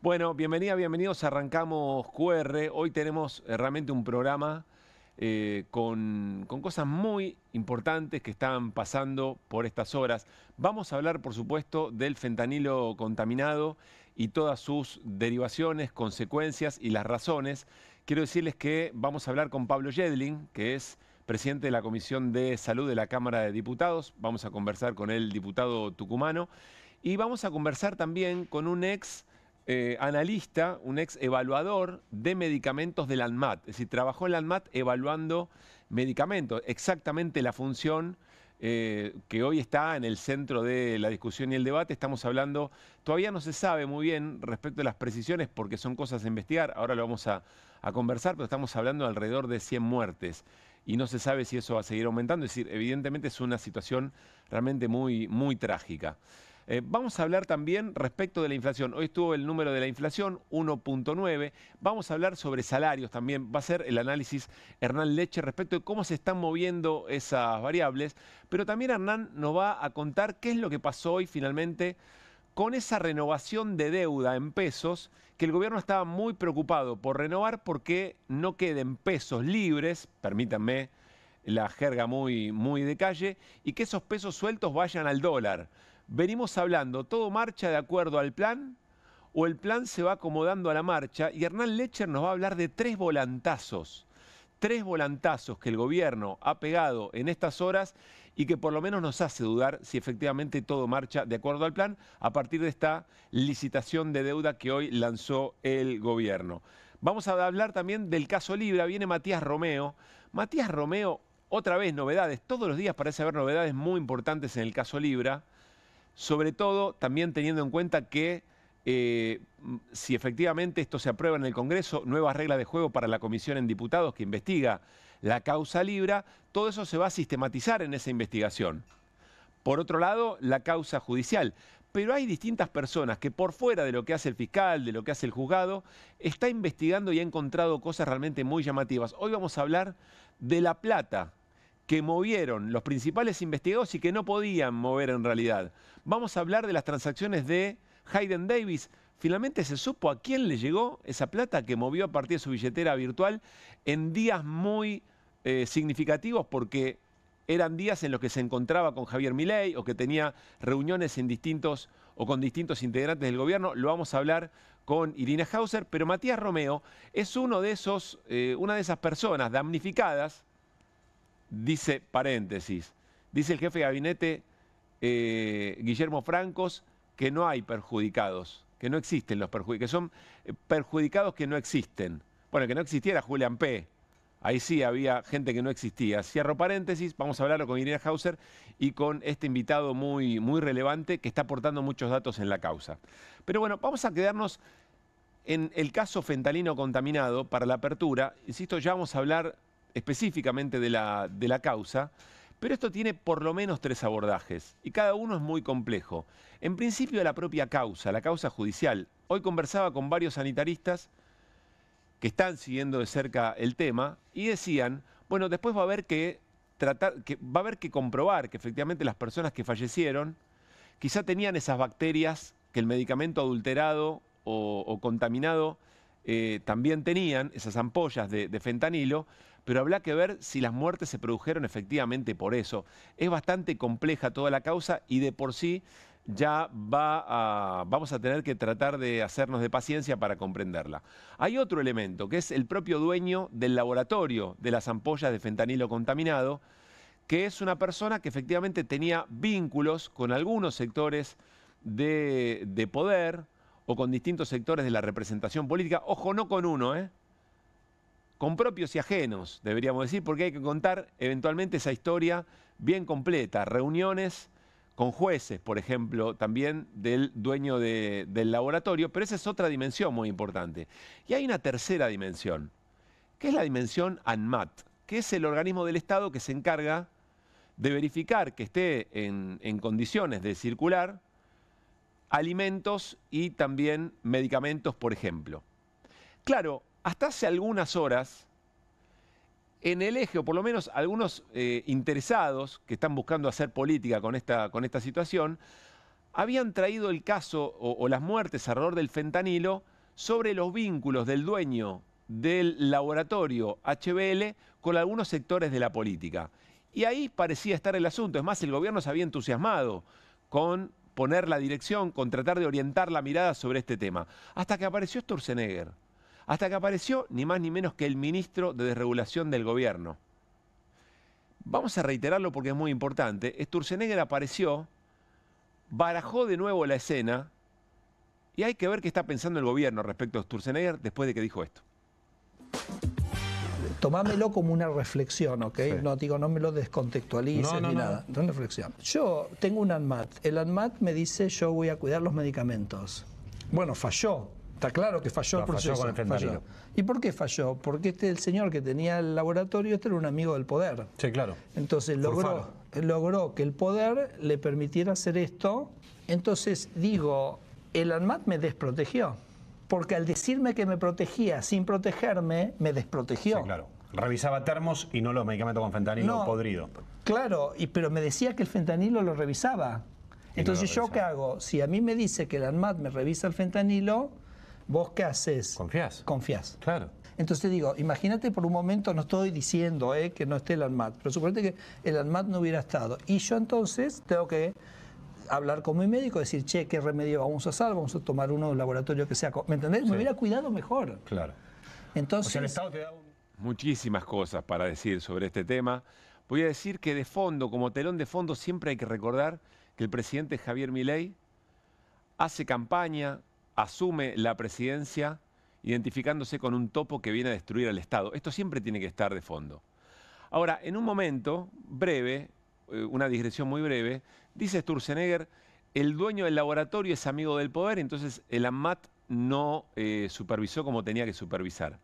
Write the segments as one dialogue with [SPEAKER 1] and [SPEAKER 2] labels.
[SPEAKER 1] Bueno, bienvenidos. Arrancamos QR. Hoy tenemos realmente un programa con cosas muy importantes que están pasando por estas horas. Vamos a hablar, por supuesto, del fentanilo contaminado y todas sus derivaciones, consecuencias y las razones. Quiero decirles que vamos a hablar con Pablo Yedlin, que es presidente de la Comisión de Salud de la Cámara de Diputados. Vamos a conversar con el diputado tucumano y vamos a conversar también con un ex analista, un ex evaluador de medicamentos del ANMAT. Es decir, trabajó en la ANMAT evaluando medicamentos, exactamente la función que hoy está en el centro de la discusión y el debate. Estamos hablando, todavía no se sabe muy bien respecto a las precisiones porque son cosas a investigar, ahora lo vamos a conversar, pero estamos hablando de alrededor de 100 muertes y no se sabe si eso va a seguir aumentando. Es decir, evidentemente es una situación realmente muy trágica. Vamos a hablar también respecto de la inflación. Hoy estuvo el número de la inflación, 1.9. Vamos a hablar sobre salarios también. Va a ser el análisis Hernán Leche respecto de cómo se están moviendo esas variables. Pero también Hernán nos va a contar qué es lo que pasó hoy finalmente con esa renovación de deuda en pesos, que el gobierno estaba muy preocupado por renovar porque no queden pesos libres, permítanme la jerga muy de calle, y que esos pesos sueltos vayan al dólar. Venimos hablando, ¿todo marcha de acuerdo al plan o el plan se va acomodando a la marcha? Y Hernán Lecher nos va a hablar de tres volantazos que el gobierno ha pegado en estas horas y que por lo menos nos hace dudar si efectivamente todo marcha de acuerdo al plan a partir de esta licitación de deuda que hoy lanzó el gobierno. Vamos a hablar también del caso Libra, viene Matías Romeo. Matías Romeo, otra vez novedades, todos los días parece haber novedades muy importantes en el caso Libra. Sobre todo, también teniendo en cuenta que si efectivamente esto se aprueba en el Congreso, nuevas reglas de juego para la comisión en diputados que investiga la causa Libra, todo eso se va a sistematizar en esa investigación. Por otro lado, la causa judicial. Pero hay distintas personas que por fuera de lo que hace el fiscal, de lo que hace el juzgado, está investigando y ha encontrado cosas realmente muy llamativas. Hoy vamos a hablar de la plata que movieron los principales investigados y que no podían mover en realidad. Vamos a hablar de las transacciones de Hayden Davis. Finalmente se supo a quién le llegó esa plata que movió a partir de su billetera virtual en días muy significativos porque eran días en los que se encontraba con Javier Milei o que tenía reuniones en distintos o con distintos integrantes del gobierno. Lo vamos a hablar con Irina Hauser, pero Matías Romeo es uno de esos, una de esas personas damnificadas. Dice, paréntesis, dice el jefe de gabinete Guillermo Francos que no hay perjudicados, que no existen los perjudicados, que son perjudicados que no existen. Bueno, que no existiera Julián P. Ahí sí había gente que no existía. Cierro paréntesis, vamos a hablarlo con Irina Hauser y con este invitado muy relevante que está aportando muchos datos en la causa. Pero bueno, vamos a quedarnos en el caso fentanilo contaminado para la apertura. Insisto, ya vamos a hablar específicamente de la causa, pero esto tiene por lo menos tres abordajes y cada uno es muy complejo. En principio la propia causa, la causa judicial. Hoy conversaba con varios sanitaristas que están siguiendo de cerca el tema y decían, bueno, después va a haber que comprobar que efectivamente las personas que fallecieron quizá tenían esas bacterias que el medicamento adulterado o contaminado también tenían, esas ampollas de fentanilo, pero habrá que ver si las muertes se produjeron efectivamente por eso. Es bastante compleja toda la causa y de por sí ya vamos a tener que tratar de hacernos de paciencia para comprenderla. Hay otro elemento, que es el propio dueño del laboratorio de las ampollas de fentanilo contaminado, que es una persona que efectivamente tenía vínculos con algunos sectores de poder o con distintos sectores de la representación política. Ojo, no con uno, con propios y ajenos, deberíamos decir, porque hay que contar eventualmente esa historia bien completa. Reuniones con jueces, por ejemplo, también del dueño del laboratorio, pero esa es otra dimensión muy importante. Y hay una tercera dimensión, que es la dimensión ANMAT, que es el organismo del Estado que se encarga de verificar que esté en condiciones de circular alimentos y también medicamentos, por ejemplo. Claro, hasta hace algunas horas, en el eje, o por lo menos algunos interesados que están buscando hacer política con esta situación, habían traído el caso o las muertes alrededor del fentanilo sobre los vínculos del dueño del laboratorio HBL con algunos sectores de la política. Y ahí parecía estar el asunto. Es más, el gobierno se había entusiasmado con poner la dirección, con tratar de orientar la mirada sobre este tema. Hasta que apareció Sturzenegger. Hasta que apareció ni más ni menos que el ministro de Desregulación del gobierno. Vamos a reiterarlo porque es muy importante. Sturzenegger apareció, barajó de nuevo la escena y hay que ver qué está pensando el gobierno respecto a Sturzenegger después de que dijo esto.
[SPEAKER 2] Tomámelo como una reflexión, ¿ok?
[SPEAKER 1] Sí.
[SPEAKER 2] No digo, no me lo descontextualices ni nada. Es una reflexión. Yo tengo un ANMAT. El ANMAT me dice, yo voy a cuidar los medicamentos. Bueno, falló. Está claro que falló el proceso.
[SPEAKER 3] Falló con el fentanilo.
[SPEAKER 2] Falló. ¿Y por qué falló? Porque el señor que tenía el laboratorio, este era un amigo del poder.
[SPEAKER 3] Sí, claro.
[SPEAKER 2] Entonces logró que el poder le permitiera hacer esto. Entonces digo, el ANMAT me desprotegió. Porque al decirme que me protegía sin protegerme, me desprotegió.
[SPEAKER 3] Sí, claro. Revisaba termos y no los medicamentos con fentanilo podrido.
[SPEAKER 2] Claro, pero me decía que el fentanilo lo revisaba. Entonces, ¿yo qué hago? Si a mí me dice que el ANMAT me revisa el fentanilo, ¿vos qué haces?
[SPEAKER 3] ¿Confías?
[SPEAKER 2] Confías.
[SPEAKER 3] Claro.
[SPEAKER 2] Entonces digo, imagínate por un momento, no estoy diciendo que no esté el ANMAT, pero suponete que el ANMAT no hubiera estado. Y yo entonces tengo que hablar con mi médico, decir, che, ¿qué remedio vamos a hacer? Vamos a tomar uno del laboratorio que sea. ¿Me entendés?
[SPEAKER 3] Sí.
[SPEAKER 2] Me hubiera cuidado mejor.
[SPEAKER 3] Claro.
[SPEAKER 2] Entonces,
[SPEAKER 3] o sea, el Estado te da
[SPEAKER 1] Muchísimas cosas para decir sobre este tema. Voy a decir que de fondo, como telón de fondo, siempre hay que recordar que el presidente Javier Milei hace campaña, asume la presidencia, identificándose con un topo que viene a destruir al Estado. Esto siempre tiene que estar de fondo. Ahora, en un momento breve, una digresión muy breve, dice Sturzenegger, el dueño del laboratorio es amigo del poder, entonces el ANMAT no supervisó como tenía que supervisar.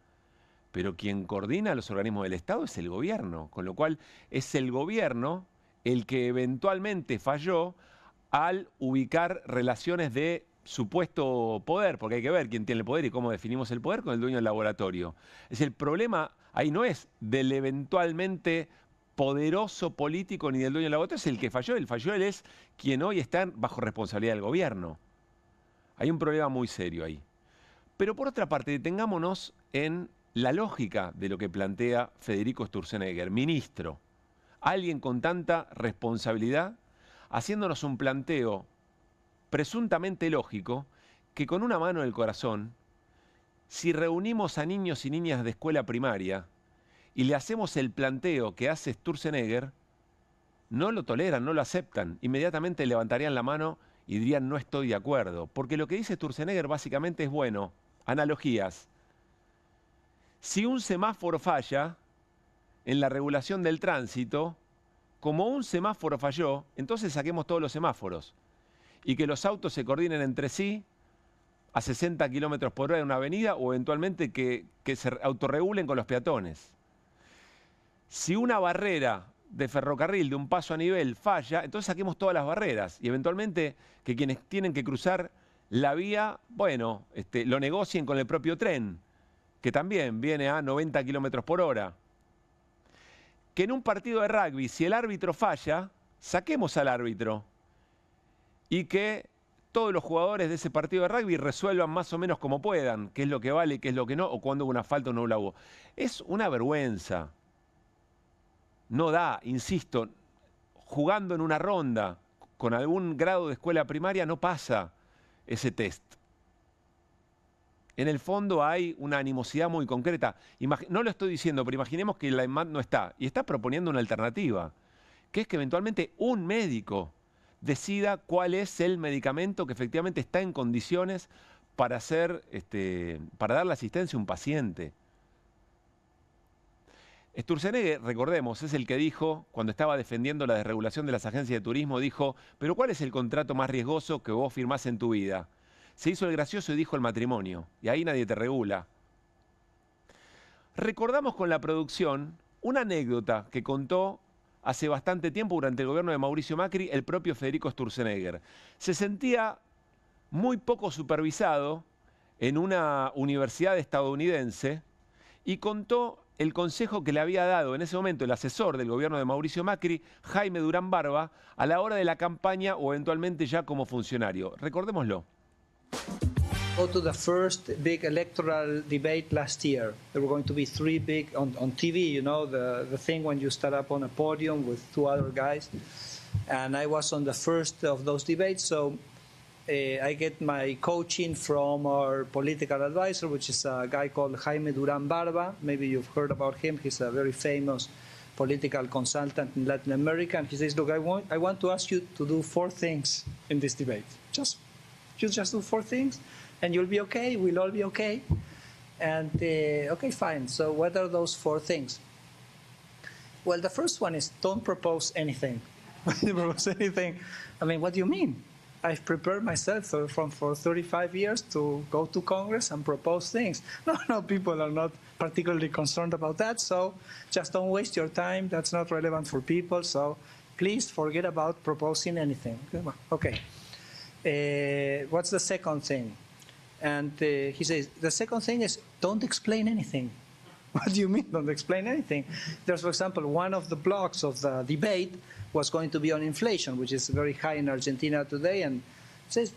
[SPEAKER 1] Pero quien coordina los organismos del Estado es el gobierno, con lo cual es el gobierno el que eventualmente falló al ubicar relaciones de supuesto poder, porque hay que ver quién tiene el poder y cómo definimos el poder con el dueño del laboratorio. El problema ahí no es del eventualmente poderoso político ni del dueño del laboratorio, es el que falló. El falló él es quien hoy está bajo responsabilidad del gobierno. Hay un problema muy serio ahí. Pero por otra parte, detengámonos en la lógica de lo que plantea Federico Sturzenegger, ministro, alguien con tanta responsabilidad, haciéndonos un planteo presuntamente lógico, que con una mano en el corazón, si reunimos a niños y niñas de escuela primaria y le hacemos el planteo que hace Sturzenegger, no lo toleran, no lo aceptan, inmediatamente levantarían la mano y dirían no estoy de acuerdo, porque lo que dice Sturzenegger básicamente es, bueno, analogías. Si un semáforo falla en la regulación del tránsito, como un semáforo falló, entonces saquemos todos los semáforos y que los autos se coordinen entre sí a 60 kilómetros por hora en una avenida o eventualmente que se autorregulen con los peatones. Si una barrera de ferrocarril de un paso a nivel falla, entonces saquemos todas las barreras y eventualmente que quienes tienen que cruzar la vía, bueno, lo negocien con el propio tren, que también viene a 90 kilómetros por hora. Que en un partido de rugby, si el árbitro falla, saquemos al árbitro y que todos los jugadores de ese partido de rugby resuelvan más o menos como puedan, qué es lo que vale, qué es lo que no, o cuando hubo una falta o no la hubo. Es una vergüenza. No da, insisto, jugando en una ronda con algún grado de escuela primaria no pasa ese test. En el fondo hay una animosidad muy concreta. No lo estoy diciendo, pero imaginemos que la ANMAT no está y está proponiendo una alternativa, que es que eventualmente un médico decida cuál es el medicamento que efectivamente está en condiciones para para darle asistencia a un paciente. Sturzenegger, recordemos, es el que dijo, cuando estaba defendiendo la desregulación de las agencias de turismo, dijo, pero ¿cuál es el contrato más riesgoso que vos firmás en tu vida? Se hizo el gracioso y dijo el matrimonio, y ahí nadie te regula. Recordamos con la producción una anécdota que contó hace bastante tiempo durante el gobierno de Mauricio Macri el propio Federico Sturzenegger. Se sentía muy poco supervisado en una universidad estadounidense y contó el consejo que le había dado en ese momento el asesor del gobierno de Mauricio Macri, Jaime Durán Barba, a la hora de la campaña o eventualmente ya como funcionario. Recordémoslo.
[SPEAKER 2] Go to the first big electoral debate last year. There were going to be 3 big on TV, you know, the thing when you start up on a podium with 2 other guys. And I was on the first of those debates, so I get my coaching from our political advisor, which is a guy called Jaime Duran Barba. Maybe you've heard about him. He's a very famous political consultant in Latin America. And he says, look, I want to ask you to do 4 things in this debate. You just do 4 things, and you'll be okay. We'll all be okay. And okay, fine. So what are those 4 things? Well, the first one is don't propose anything. Don't propose anything. I mean, what do you mean? I've prepared myself for 35 years to go to Congress and propose things. No, people are not particularly concerned about that, so just don't waste your time. That's not relevant for people, so please forget about proposing anything. Okay. What's the second thing? And he says, the second thing is don't explain anything. What do you mean, don't explain anything? There's, for example, one of the blocks of the debate was going to be on inflation, which is very high in Argentina today, and says,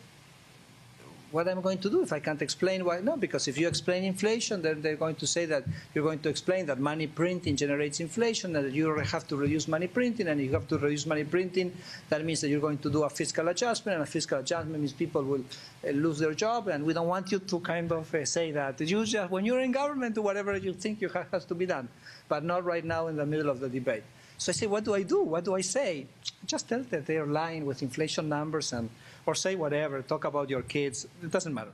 [SPEAKER 2] what am I going to do if I can't explain why? No, because if you explain inflation, then they're going to say that you're going to explain that money printing generates inflation, and that you have to reduce money printing, and you have to reduce money printing. That means that you're going to do a fiscal adjustment, and a fiscal adjustment means people will lose their job, and we don't want you to kind of say that. You just, when you're in government, do whatever you think has to be done, but not right now in the middle of the debate. So I say, what do I do? What do I say? Just tell that they're lying with inflation numbers, or say whatever, talk about your kids. It doesn't matter.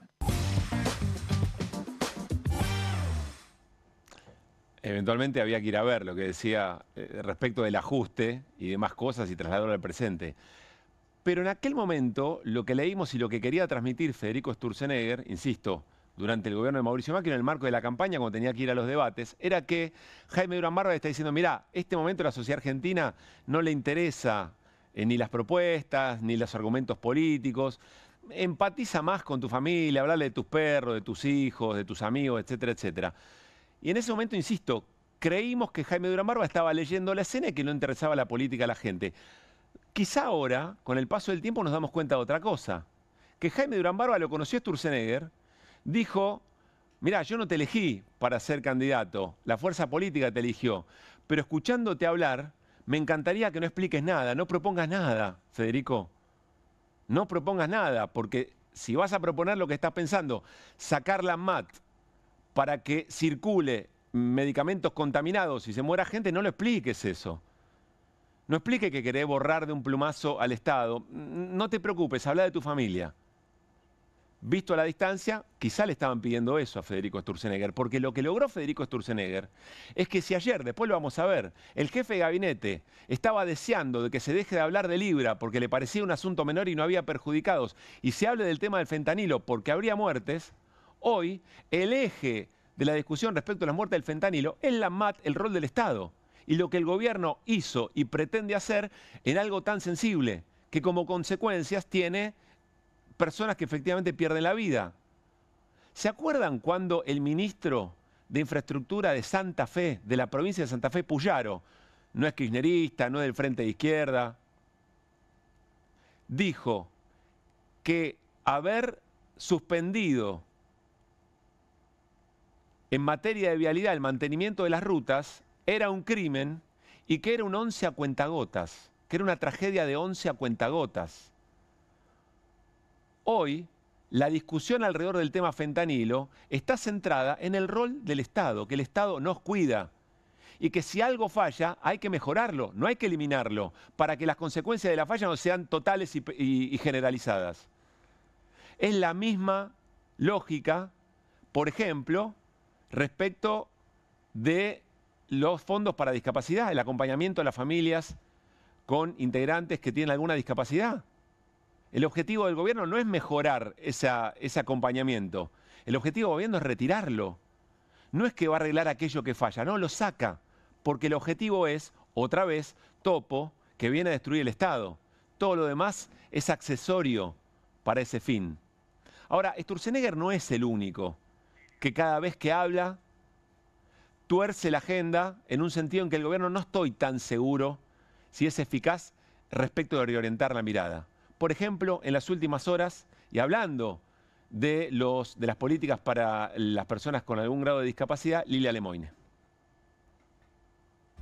[SPEAKER 1] Eventualmente había que ir a ver lo que decía respecto del ajuste y demás cosas y trasladarlo al presente. Pero en aquel momento, lo que leímos y lo que quería transmitir Federico Sturzenegger, insisto, durante el gobierno de Mauricio Macri, en el marco de la campaña, cuando tenía que ir a los debates, era que Jaime Duran Barba está diciendo, mirá, este momento a la sociedad argentina no le interesa ni las propuestas, ni los argumentos políticos, empatiza más con tu familia, hablarle de tus perros, de tus hijos, de tus amigos, etcétera, etcétera. Y en ese momento, insisto, creímos que Jaime Duran Barba estaba leyendo la escena y que no interesaba la política a la gente. Quizá ahora, con el paso del tiempo, nos damos cuenta de otra cosa, que Jaime Duran Barba lo conoció Sturzenegger, dijo, mirá, yo no te elegí para ser candidato, la fuerza política te eligió, pero escuchándote hablar, me encantaría que no expliques nada, no propongas nada, Federico. No propongas nada, porque si vas a proponer lo que estás pensando, sacar la ANMAT para que circule medicamentos contaminados y se muera gente, no lo expliques eso. No explique que querés borrar de un plumazo al Estado. No te preocupes, habla de tu familia. Visto a la distancia, quizá le estaban pidiendo eso a Federico Sturzenegger, porque lo que logró Federico Sturzenegger es que si ayer, después lo vamos a ver, el jefe de gabinete estaba deseando de que se deje de hablar de Libra porque le parecía un asunto menor y no había perjudicados, y se hable del tema del fentanilo porque habría muertes, hoy el eje de la discusión respecto a las muertes del fentanilo es la ANMAT, el rol del Estado, y lo que el gobierno hizo y pretende hacer en algo tan sensible, que como consecuencias tiene personas que efectivamente pierden la vida. ¿Se acuerdan cuando el ministro de Infraestructura de Santa Fe, de la provincia de Santa Fe, Puyaro, no es kirchnerista, no es del Frente de Izquierda, dijo que haber suspendido en materia de vialidad el mantenimiento de las rutas era un crimen y que era un 11 a cuentagotas, que era una tragedia de 11 a cuentagotas? Hoy, la discusión alrededor del tema fentanilo está centrada en el rol del Estado, que el Estado nos cuida y que si algo falla hay que mejorarlo, no hay que eliminarlo, para que las consecuencias de la falla no sean totales y generalizadas. Es la misma lógica, por ejemplo, respecto de los fondos para discapacidad, el acompañamiento a las familias con integrantes que tienen alguna discapacidad. El objetivo del gobierno no es mejorar ese acompañamiento. El objetivo del gobierno es retirarlo. No es que va a arreglar aquello que falla, no, lo saca. Porque el objetivo es, otra vez, topo, que viene a destruir el Estado. Todo lo demás es accesorio para ese fin. Ahora, Sturzenegger no es el único que cada vez que habla tuerce la agenda en un sentido en que el gobierno no estoy tan seguro si es eficaz respecto de reorientar la mirada. Por ejemplo, en las últimas horas, y hablando de las políticas para las personas con algún grado de discapacidad, Lilia Lemoine.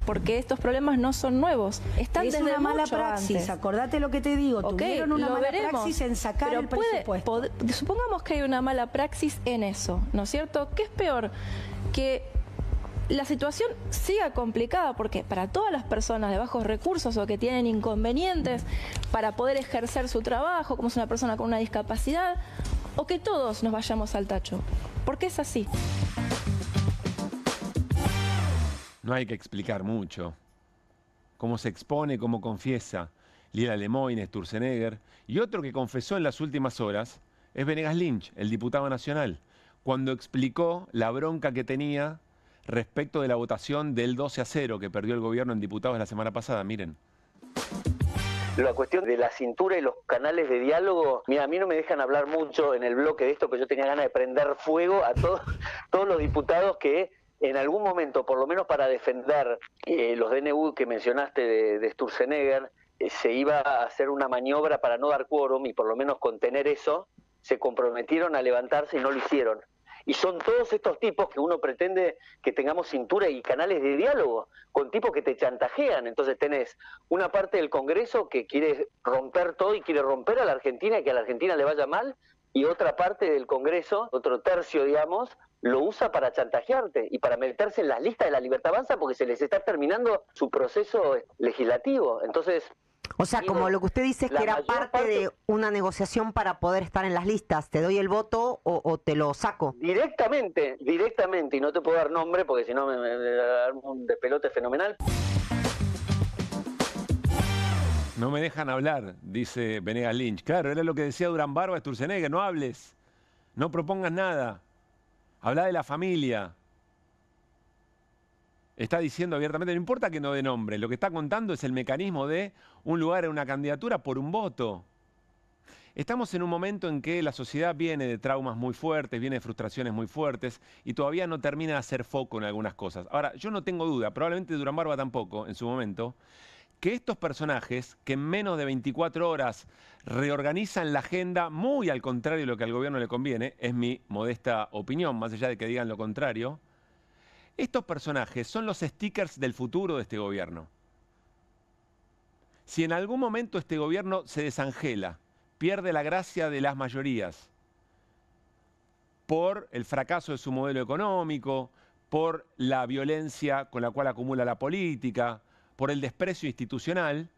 [SPEAKER 4] Porque estos problemas no son nuevos, están
[SPEAKER 5] es
[SPEAKER 4] desde
[SPEAKER 5] una mala
[SPEAKER 4] mucho
[SPEAKER 5] praxis,
[SPEAKER 4] antes.
[SPEAKER 5] acordate lo que te digo, tuvieron una mala praxis en sacar el presupuesto.
[SPEAKER 4] Supongamos que hay una mala praxis en eso, ¿no es cierto? ¿Qué es peor? Que la situación siga complicada, porque para todas las personas de bajos recursos o que tienen inconvenientes para poder ejercer su trabajo, como es una persona con una discapacidad, o que todos nos vayamos al tacho, porque es así.
[SPEAKER 1] No hay que explicar mucho. Cómo se expone, cómo confiesa Lilia Lemoine, Sturzenegger. Y otro que confesó en las últimas horas es Venegas Lynch, el diputado nacional, cuando explicó la bronca que tenía respecto de la votación del 12-0 que perdió el gobierno en diputados la semana pasada. Miren.
[SPEAKER 6] La cuestión de la cintura y los canales de diálogo, mira, a mí no me dejan hablar mucho en el bloque de esto, pero yo tenía ganas de prender fuego a todos los diputados que en algún momento, por lo menos para defender los DNU que mencionaste de Sturzenegger, se iba a hacer una maniobra para no dar quórum y por lo menos contener eso, se comprometieron a levantarse y no lo hicieron. Y son todos estos tipos que uno pretende que tengamos cintura y canales de diálogo, con tipos que te chantajean. Entonces tenés una parte del Congreso que quiere romper todo y quiere romper a la Argentina y que a la Argentina le vaya mal, y otra parte del Congreso, otro tercio, digamos, lo usa para chantajearte y para meterse en las listas de la Libertad Avanza porque se les está terminando su proceso legislativo. Entonces,
[SPEAKER 7] o sea, como lo que usted dice es que era parte de una negociación para poder estar en las listas. ¿Te doy el voto o te lo saco?
[SPEAKER 6] Directamente, y no te puedo dar nombre porque si no me armo un despelote fenomenal.
[SPEAKER 1] No me dejan hablar, dice Venegas Lynch. Claro, era lo que decía Durán Barba a Sturzenegger, no hables, no propongas nada, habla de la familia. Está diciendo abiertamente, no importa que no dé nombre, lo que está contando es el mecanismo de un lugar en una candidatura por un voto. Estamos en un momento en que la sociedad viene de traumas muy fuertes, viene de frustraciones muy fuertes y todavía no termina de hacer foco en algunas cosas. Ahora, yo no tengo duda, probablemente Durán Barba tampoco en su momento, que estos personajes que en menos de 24 horas reorganizan la agenda muy al contrario de lo que al gobierno le conviene, es mi modesta opinión, más allá de que digan lo contrario, estos personajes son los stickers del futuro de este gobierno. Si en algún momento este gobierno se desangela, pierde la gracia de las mayorías por el fracaso de su modelo económico, por la violencia con la cual acumula la política, por el desprecio institucional,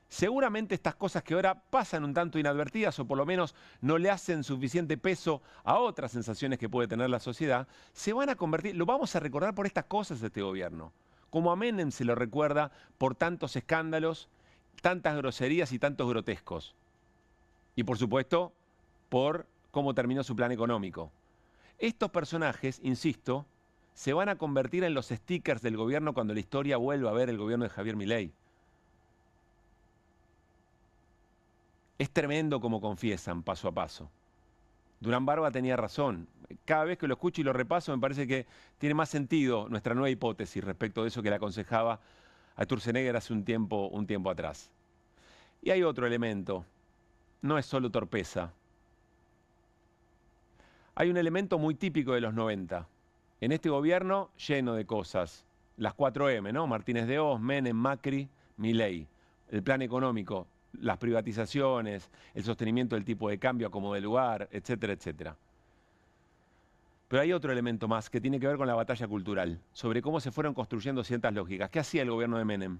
[SPEAKER 1] seguramente estas cosas que ahora pasan un tanto inadvertidas o por lo menos no le hacen suficiente peso a otras sensaciones que puede tener la sociedad, se van a convertir, lo vamos a recordar por estas cosas de este gobierno, como a Menem se lo recuerda por tantos escándalos, tantas groserías y tantos grotescos. Y por supuesto, por cómo terminó su plan económico. Estos personajes, insisto, se van a convertir en los stickers del gobierno cuando la historia vuelva a ver el gobierno de Javier Milei. Es tremendo como confiesan paso a paso. Durán Barba tenía razón. Cada vez que lo escucho y lo repaso me parece que tiene más sentido nuestra nueva hipótesis respecto de eso que le aconsejaba a Sturzenegger hace un tiempo atrás. Y hay otro elemento. No es solo torpeza. Hay un elemento muy típico de los 90. En este gobierno lleno de cosas. Las 4M, ¿no? Martínez de Hoz, Menem, Macri, Milei. El plan económico, las privatizaciones, el sostenimiento del tipo de cambio a como de lugar, etcétera, etcétera. Pero hay otro elemento más que tiene que ver con la batalla cultural, sobre cómo se fueron construyendo ciertas lógicas. ¿Qué hacía el gobierno de Menem?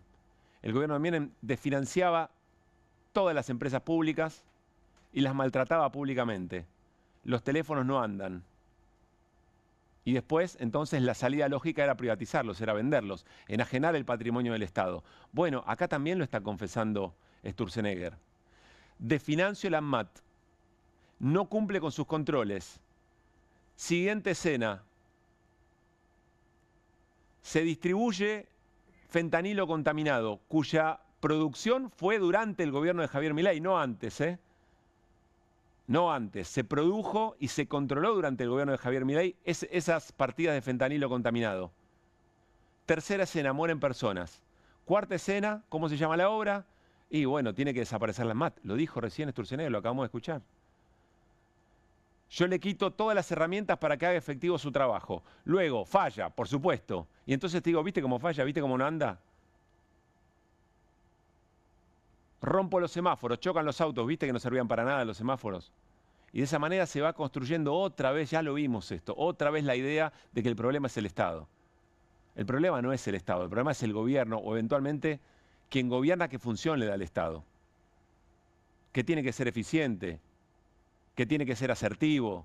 [SPEAKER 1] El gobierno de Menem desfinanciaba todas las empresas públicas y las maltrataba públicamente. Los teléfonos no andan. Y después, entonces, la salida lógica era privatizarlos, era venderlos, enajenar el patrimonio del Estado. Bueno, acá también lo está confesando Sturzenegger. Desfinancio el ANMAT, no cumple con sus controles. Siguiente escena. Se distribuye fentanilo contaminado, cuya producción fue durante el gobierno de Javier Milei, no antes, ¿eh? No antes, se produjo y se controló durante el gobierno de Javier Milei esas partidas de fentanilo contaminado. Tercera escena, mueren personas. Cuarta escena, ¿cómo se llama la obra? Y bueno, tiene que desaparecer la ANMAT. Lo dijo recién Sturzenegger, lo acabamos de escuchar. Yo le quito todas las herramientas para que haga efectivo su trabajo. Luego, falla, por supuesto. Y entonces te digo, ¿viste cómo falla? ¿Viste cómo no anda? Rompo los semáforos, chocan los autos, ¿viste que no servían para nada los semáforos? Y de esa manera se va construyendo otra vez, ya lo vimos esto, otra vez la idea de que el problema es el Estado. El problema no es el Estado, el problema es el gobierno o eventualmente quien gobierna qué función le da al Estado. Que tiene que ser eficiente, que tiene que ser asertivo,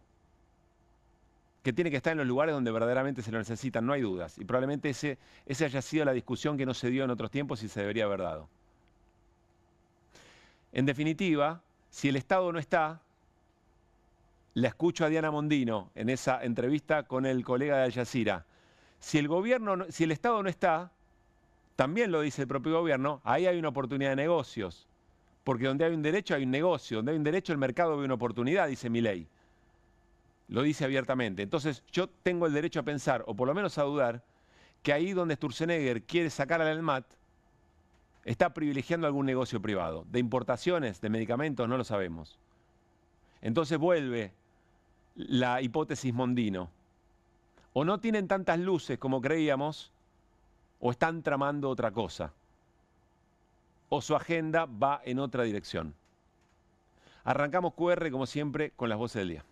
[SPEAKER 1] que tiene que estar en los lugares donde verdaderamente se lo necesitan, no hay dudas. Y probablemente esa haya sido la discusión que no se dio en otros tiempos y se debería haber dado. En definitiva, si el Estado no está, la escucho a Diana Mondino en esa entrevista con el colega de Al Jazeera. Si el Estado no está, también lo dice el propio gobierno, ahí hay una oportunidad de negocios. Porque donde hay un derecho hay un negocio, donde hay un derecho el mercado ve una oportunidad, dice Milei. Lo dice abiertamente. Entonces yo tengo el derecho a pensar, o por lo menos a dudar, que ahí donde Sturzenegger quiere sacar al ANMAT, está privilegiando algún negocio privado. De importaciones, de medicamentos, no lo sabemos. Entonces vuelve la hipótesis Mondino. O no tienen tantas luces como creíamos, o están tramando otra cosa. O su agenda va en otra dirección. Arrancamos QR, como siempre, con las voces del día.